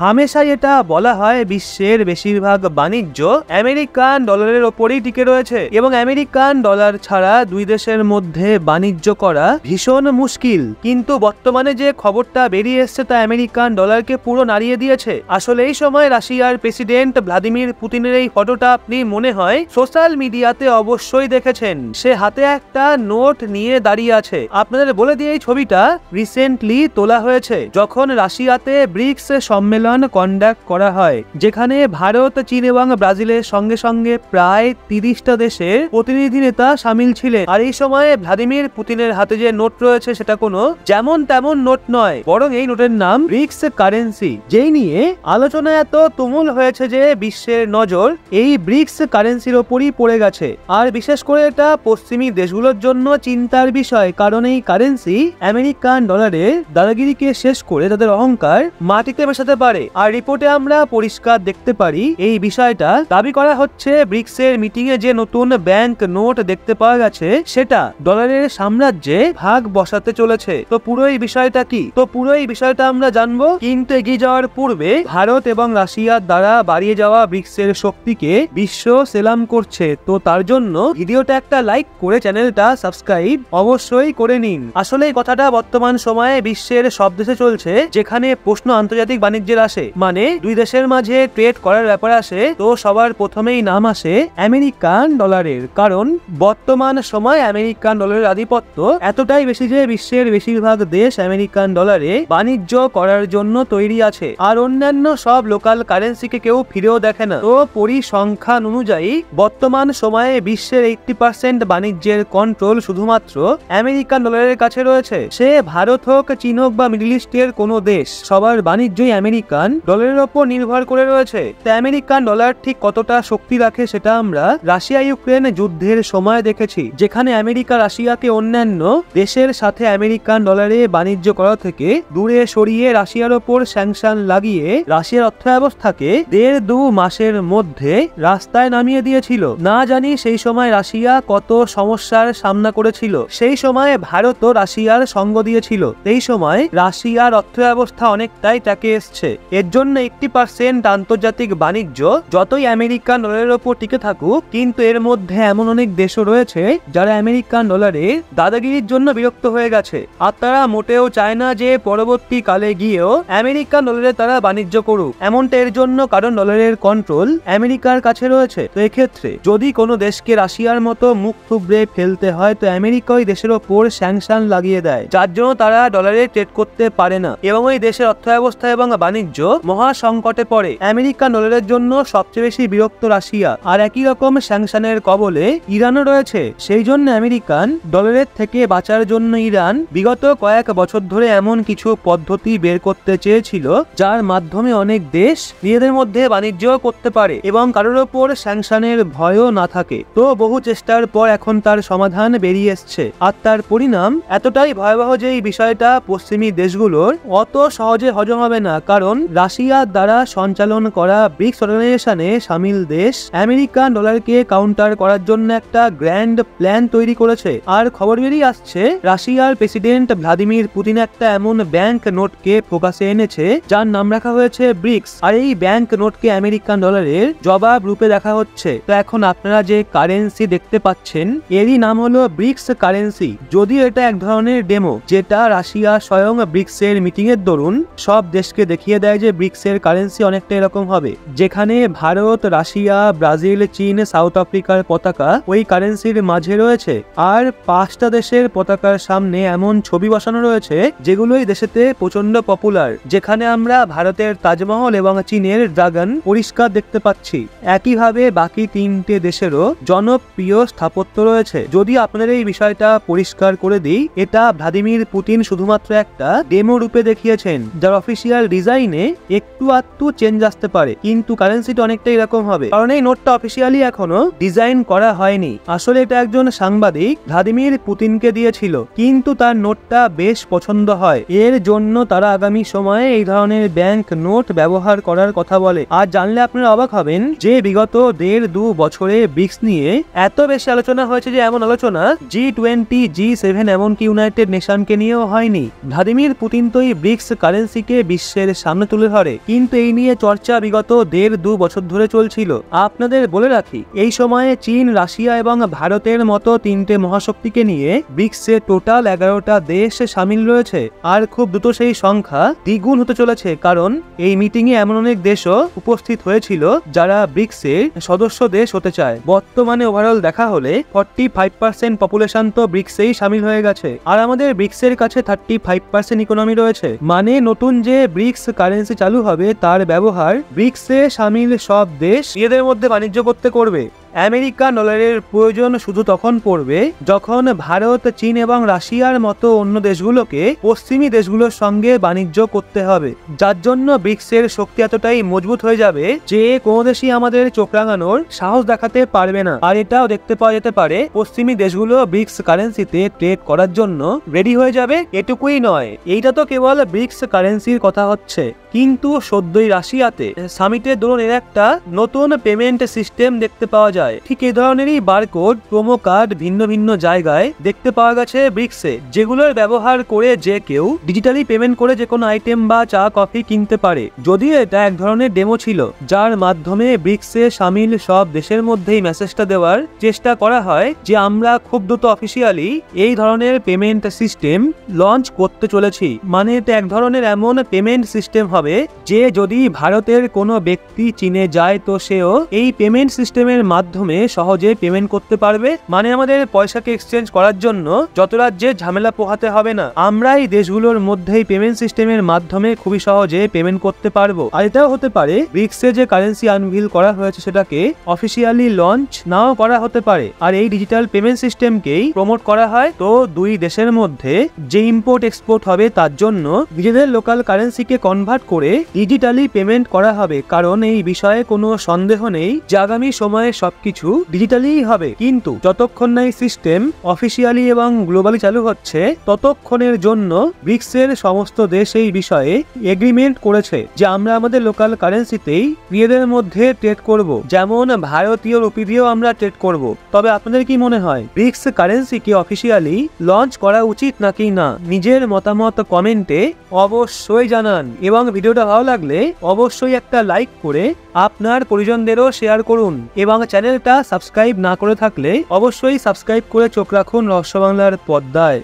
হামেশাই এটা বলা হয় বিশ্বের বেশিরভাগ বাণিজ্য আমেরিকান ডলারের ওপরেই টিকে রয়েছে এবং আমেরিকান ডলার ছাড়া দুই দেশের মধ্যে বাণিজ্য করা ভীষণ মুশকিল। কিন্তু বর্তমানে যে খবরটা বেরিয়ে এসছে তা আমেরিকান ডলারকে পুরো নাড়িয়ে দিয়েছে। আসলে এই সময় রাশিয়ার প্রেসিডেন্ট ভ্লাদিমির পুতিনের এই ফটোটা আপনি মনে হয় সোশ্যাল মিডিয়াতে অবশ্যই দেখেছেন। সে হাতে একটা নোট নিয়ে দাঁড়িয়ে আছে। আপনাদের বলে দিয়ে এই ছবিটা রিসেন্টলি তোলা হয়েছে যখন রাশিয়াতে ব্রিক্স সম্মেলন কন্ডাক্ট করা হয়, যেখানে ভারত, চীন এবং ব্রাজিলের সঙ্গে সঙ্গে প্রায় 30টা দেশের প্রতিনিধি নেতা সামিল ছিলেন। আর এই সময়ে ভ্লাদিমির পুতিনের হাতে যে নোট রয়েছে সেটা কোনো যেমন তেমন নোট নয়, বরং এই নোটের নাম ব্রিক্স কারেন্সি, যেই নিয়ে আলোচনা এত তুমুল হয়েছে যে বিশ্বের নজর এই ব্রিক্স কারেন্সির ওপরই পড়ে গেছে। আর বিশেষ করে এটা পশ্চিমী দেশগুলোর জন্য চিন্তার বিষয়, কারণ এই কারেন্সি আমেরিকান ডলারের দাদাগিরিকে শেষ করে তাদের অহংকার মাটিতে মেশাতে পারে। আর রিপোর্টে আমরা পরিষ্কার দেখতে পারি এই বিষয়টা দাবি করা হচ্ছে ব্রিক্সের মিটিং এ যে নতুন ব্যাংক নোট দেখতে পাওয়া গেছে সেটা ডলারের সাম্রাজ্যে ভাগ বসাতে চলেছে। তো পুরো এই বিষয়টা কি, তো পুরো এই বিষয়টা আমরা জানবো। কিন্তু এগিয়ে যাওয়ার পূর্বে ভারত এবং রাশিয়ার দ্বারা বাড়িয়ে যাওয়া ব্রিক্সের শক্তিকে বিশ্ব সেলাম করছে, তো তার জন্য ভিডিওটা একটা লাইক করে চ্যানেলটা সাবস্ক্রাইব অবশ্যই করে নিন। আসলে এই কথাটা বর্তমান সময়ে বিশ্বের সব দেশে চলছে, যেখানে প্রশ্ন আন্তর্জাতিক বাণিজ্যের আসে, মানে দুই দেশের মাঝে ট্রেড করার ব্যাপার আসে, তো সবার প্রথমেই নাম আসে আমেরিকান ডলারের। কারণ বর্তমান সময় আমেরিকান ডলারের আধিপত্য এতটাই বেশি যে বিশ্বের বেশিরভাগ দেশ আমেরিকান ডলারে বাণিজ্য করার জন্য তৈরি আছে। আর অন্যান্য সব লোকাল কারেন্সিকে কেউ ফিরেও দেখে না। তো পরিসংখ্যান অনুযায়ী বর্তমান সময়ে বিশ্বের 80% বাণিজ্যের কন্ট্রোল শুধুমাত্র আমেরিকান ডলারের কাছে রয়েছে। সে ভারত হোক, চীন হোক বা মিডল ইস্টের কোনো দেশ, সবার বাণিজ্যই আমেরিকান ডলারের ওপর নির্ভর করে রয়েছে। তো আমেরিকান ডলার ঠিক কতটা শক্তি রাখে সেটা আমরা রাশিয়া ইউক্রেন যুদ্ধের সময় দেখেছি, যেখানে আমেরিকা রাশিয়াকে অন্যান্য দেশের সাথে আমেরিকান ডলারে বাণিজ্য করা থেকে দূরে সরিয়ে রাশিয়ার ওপর স্যাংশন লাগিয়ে রাশিয়ার অর্থব্যবস্থাকে 1.5-2 মাসের মধ্যে রাস্তায় নামিয়ে দিয়েছিল। না জানি সেই সময় রাশিয়া কত সমস্যার সামনা করেছিল। সেই সময় ভারতও রাশিয়ার সঙ্গ দিয়েছিল। এই সময় রাশিয়ার অর্থব্যবস্থা অনেকটাই ট্যাকে এসছে। এর জন্য 80% আন্তর্জাতিক বাণিজ্য যতই আমেরিকান ডলারের ওপর টিকে থাকুক, কিন্তু এর মধ্যে এমন অনেক দেশও রয়েছে যারা আমেরিকান ডলারের দাদাগিরির জন্য বিরক্ত হয়ে গেছে। আর তারা মোটেও চায় না যে পরবর্তী কালে গিয়েও আমেরিকান ডলারে তারা বাণিজ্য করুক। এমনটা এর জন্য কারণ ডলারের কন্ট্রোল আমেরিকার কাছে রয়েছে। তো এক্ষেত্রে যদি কোনো দেশকে রাশিয়ার মতো মুখ থুবড়ে ফেলতে হয়, তো আমেরিকা ওই দেশের ওপর স্যাংশন লাগিয়ে দেয়, যার জন্য তারা ডলারে ট্রেড করতে পারে না এবং ওই দেশের অর্থব্যবস্থা এবং বাণিজ্য মহা সংকটে পড়ে। আমেরিকান ডলারের জন্য সবচেয়ে বেশি বিরক্ত রাশিয়া। আর একই রকম স্যাংশনের কবলে ইরানও রয়েছে। সেই জন্য আমেরিকান ডলারের থেকে বাঁচার জন্য ইরান বিগত কয়েক বছর ধরে এমন কিছু পদ্ধতি বের করতে চেয়েছিল যার মাধ্যমে অনেক দেশ নিজেদের মধ্যে বাণিজ্য করতে পারে এবং কারোর ওপর স্যাংশনের ভয়ও না থাকে। তো বহু চেষ্টার পর এখন তার সমাধান বেরিয়ে এসছে। আর তার পরিণাম এতটাই ভয়াবহ যে এই বিষয়টা পশ্চিমী দেশগুলোর অত সহজে হজম হবে না, কারণ রাশিয়ার দ্বারা সঞ্চালন করা ব্রিক্স অর্গানাইজেশনে সামিল দেশ আমেরিকান ডলারকে কাউন্টার করার জন্য একটা গ্র্যান্ড প্ল্যান তৈরি করেছে। আর খবর বেরিয়ে আসছে রাশিয়ার প্রেসিডেন্ট ভ্লাদিমির পুতিন একটা এমন ব্যাংক নোটকে ফোকাসে এনেছে যার নাম রাখা হয়েছে ব্রিক্স। আর এই ব্যাংক নোটকে আমেরিকান ডলারের জবাব রূপে দেখা হচ্ছে। তো এখন আপনারা যে কারেন্সি দেখতে পাচ্ছেন এরই নাম হলো ব্রিক্স কারেন্সি। যদিও এটা এক ধরনের ডেমো, যেটা রাশিয়া স্বয়ং ব্রিক্সের মিটিং এর দরুন সব দেশকে দেখিয়ে দেয় যে ব্রিক্সের কারেন্সি অনেকটা এরকম হবে, যেখানে ভারত, রাশিয়া, ব্রাজিল, চীন, সাউথ আফ্রিকার পতাকা ওই কারেন্সির মাঝে রয়েছে। আর 5টা দেশের পতাকার সামনে এমন ছবি বসানো রয়েছে যেগুলো এই দেশেতে প্রচন্ড পপুলার, যেখানে আমরা ভারতের তাজমহল এবং চীনের ড্রাগন পরিষ্কার দেখতে পাচ্ছি। একইভাবে বাকি 3টে দেশেরও জনপ্রিয় স্থাপত্য রয়েছে। যদি আপনাদের এই বিষয়টা পরিষ্কার করে দিই, এটা ভ্লাদিমির পুতিন শুধুমাত্র একটা ডেমো রূপে দেখিয়েছেন, যার অফিসিয়াল ডিজাইনে একটু আধটু চেঞ্জ আসতে পারে, কিন্তু কারেন্সিটা অনেকটা এরকম হবে, কারণ এই নোটটা অফিসিয়ালি এখনো ডিজাইন করা হয়নি। আসলে এটা একজন সাংবাদিক ভ্লাদিমির পুতিনকে দিয়েছিল, কিন্তু তার নোটটা বেশ পছন্দ হয়। এর জন্য তারা আগামী সময়ে এই ধরনের ব্যাংক নোট ব্যবহার করার কথা বলে। আর জানলে আপনারা অবাক হবেন যে বিগত 1.5-2 বছরে ব্রিক্স নিয়ে এত বেশি আলোচনা হয়েছে যে এমন আলোচনা G20, G7 এমনকি ইউনাইটেড নেশনকে নিয়েও হয়নি। ভ্লাদিমির পুতিন তো এই ব্রিক্স কারেন্সিকে বিশ্বের সামনে তুলে তুলে ধরে, কিন্তু এই নিয়ে চর্চা বিগত 1.5-2 বছর ধরে চলছিল। আপনাদের বলে রাখি, এই সময়ে চীন, রাশিয়া এবং ভারতের মতো 3টে মহাশক্তিকে নিয়ে ব্রিক্সে টোটাল 11টা দেশ সামিল রয়েছে, আর খুব দ্রুত সেই সংখ্যা দ্বিগুণ হতে চলেছে, কারণ এই মিটিং এ এমন অনেক দেশও উপস্থিত হয়েছিল যারা ব্রিক্সের সদস্য দেশ হতে চায়। বর্তমানে ওভারঅল দেখা হলে 45% পপুলেশন তো ব্রিক্সেই সামিল হয়ে গেছে, আর আমাদের ব্রিক্সের কাছে 35% ইকোনমি রয়েছে। মানে নতুন যে ব্রিক্স কারেন্সি চালু হবে তার ব্যবহার ব্রিক্সে সামিল সব দেশ নিজেদের মধ্যে বাণিজ্য করবে। আমেরিকান ডলারের প্রয়োজন শুধু তখন পড়বে যখন ভারত, চীন এবং রাশিয়ার মতো অন্য দেশগুলোকে পশ্চিমী দেশগুলোর সঙ্গে বাণিজ্য করতে হবে, যার জন্য ব্রিক্সের শক্তি এতটাই মজবুত হয়ে যাবে যে কোনো দেশই আমাদের চোখ রাঙানোর সাহস দেখাতে পারবে না। আর এটাও দেখতে পাওয়া যেতে পারে পশ্চিমী দেশগুলো ব্রিক্স কারেন্সিতে ট্রেড করার জন্য রেডি হয়ে যাবে। এটুকুই নয়, এইটা তো কেবল ব্রিক্স কারেন্সির কথা হচ্ছে, কিন্তু সদ্যই রাশিয়াতে সামিটের দরুন এর একটা নতুন পেমেন্ট সিস্টেম দেখতে পাওয়া যায়। ঠিক এই ধরনেরই বারকোড, প্রোমো কার্ড ভিন্ন ভিন্ন জায়গায় দেখতে পাওয়া গেছে ব্রিক্সে, যেগুলোর ব্যবহার করে যে কেউ ডিজিটালি পেমেন্ট করে যে কোনো আইটেম বা চা কফি কিনতে পারে। যদিও এটা এক ধরনের ডেমো ছিল, যার মাধ্যমে ব্রিক্সে সামিল সব দেশের মধ্যেই মেসেজটা দেওয়ার চেষ্টা করা হয় যে আমরা খুব দ্রুত অফিসিয়ালি এই ধরনের পেমেন্ট সিস্টেম লঞ্চ করতে চলেছি। মানে এটা এক ধরনের এমন পেমেন্ট সিস্টেম হবে যে যদি ভারতের কোনো ব্যক্তি চীনে যায় তো সেও এই পেমেন্ট সিস্টেমের মাধ্যমে সহজে পেমেন্ট করতে পারবে। মানে আমাদের পয়সাকে এক্সচেঞ্জ করার জন্য যত রাজ্যে ঝামেলা পোহাতে হবে না, আমরা এই দেশগুলোর মধ্যেই পেমেন্ট সিস্টেমের মাধ্যমে খুবই সহজে পেমেন্ট করতে পারবো। আর এটাও হতে পারে ব্রিক্সে যে কারেন্সি আনভিল করা হয়েছে সেটাকে অফিসিয়ালি লঞ্চ নাও করা হতে পারে, আর এই ডিজিটাল পেমেন্ট সিস্টেমকেই প্রমোট করা হয়। তো দুই দেশের মধ্যে যে ইম্পোর্ট এক্সপোর্ট হবে তার জন্য নিজেদের লোকাল কারেন্সিকে কনভার্ট করে ডিজিটালি পেমেন্ট করা হবে, কারণ এই বিষয়ে কোনো সন্দেহ নেই যে আগামী সময়ে সবকিছু ডিজিটালি হবে। কিন্তু যতক্ষণ না এই সিস্টেম অফিসিয়ালি এবং গ্লোবালি চালু হচ্ছে ততক্ষণের জন্য ব্রিক্সের সমস্ত দেশ এই বিষয়ে এগ্রিমেন্ট করেছে যে আমরা আমাদের লোকাল কারেন্সিতেই নিজেদের মধ্যে ট্রেড করব, যেমন ভারতীয় রুপি দিয়েও আমরা ট্রেড করব। তবে আপনাদের কি মনে হয় ব্রিক্স কারেন্সিকে অফিসিয়ালি লঞ্চ করা উচিত নাকি না? নিজের মতামত কমেন্টে অবশ্যই জানান, এবং ভিডিওটা ভালো লাগলে অবশ্যই একটা লাইক করে আপনার পরিজনদেরও শেয়ার করুন, এবং চ্যানেলটা সাবস্ক্রাইব না করে থাকলে অবশ্যই সাবস্ক্রাইব করে চোখ রাখুন রহস্য বাংলার পর্দায়।